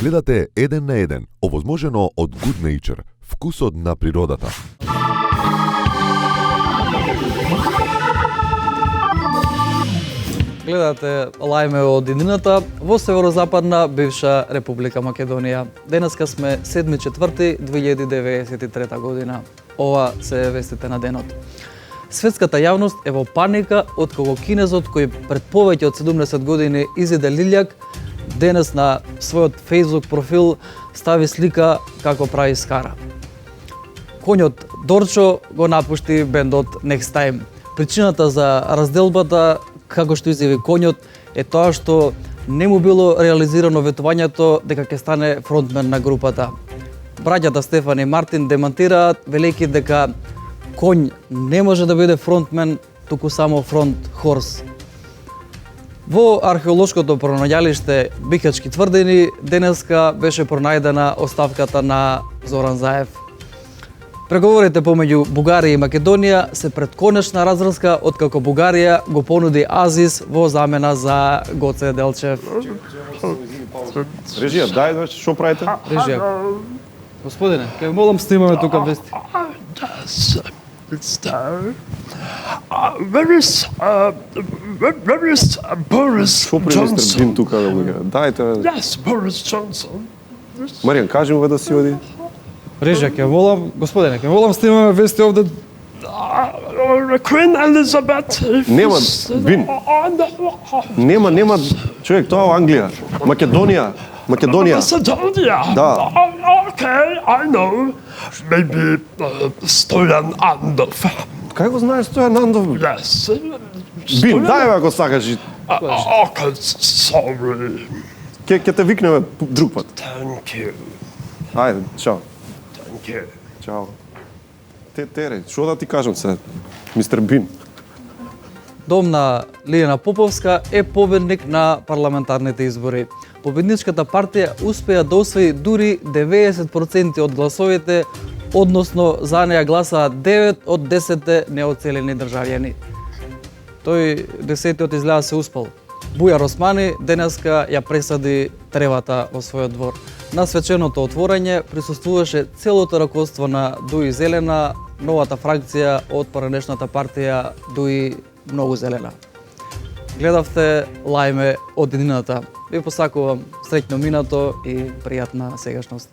Гледате Еден на еден, овозможено од Good Nature, вкусот на природата. Гледате лајме од иднината во северозападна бивша Република Македонија. Денеска сме 7.4.2093 година. Ова се вестите на денот. Светската јавност е во паника од кога кинезот кој пред повеќе од 70 години изеде лилјак, денес на својот Facebook профил стави слика како прави скара. Коњот Дорчо го напушти бендот Next Time. Причината за разделбата, како што изјави коњот, е тоа што не му било реализирано ветувањето дека ќе стане фронтмен на групата. Браќата Стефан и Мартин демантираат, велејќи дека Коњ не може да биде фронтмен, туку само фронт хорс. Во археолошкото пронаѓалиште Бикачки тврдини денеска беше пронајдена оставката на Зоран Заев. Преговорите помеѓу Бугарија и Македонија се пред конечна разврска откако Бугарија го понуди Азис во замена за Гоце Делчев. Режија, дај, што правите? Режија. Господине, ќе молам снимаме тука вести. Where is Boris Што при мистер Johnson? Бин тука да го дајте. Yes, Boris Johnson. Маријан, кажи му да си оди. Режија, ќе молам, господине, ќе молам снимаме вести овде. Queen Elizabeth. Нема, Бин. Нема, човек, тоа во Англија. Македонија. Macedonia. Да. Okay, I know. Maybe Stojan Andov. Кај го знаеш тоа Нандов? Yes. Бин, дај бе ако сакаш. Okay, sorry. Ќе те викнеме друг пат. Thank you. Ајде, чао. Thank you. Чао. Тере, што да ти кажам се, мистер Бин? Дом на Лиljana Поповска е победник на парламентарните избори. Победничката партија успеа да освои дури 90% од гласовите, односно за неја гласаа 9 од 10 неоцелени државјани. Тој 10-тиот изгледа се успел. Бујар Османи денеска ја пресади тревата во својот двор. На свеченото отворање присуствуваше целото раководство на Дуи Зелена, новата фракција од поранешната партија Дуи Многу Зелена. Гледавте лајме од иднината. Ви посакувам среќно минато и пријатна сегашност.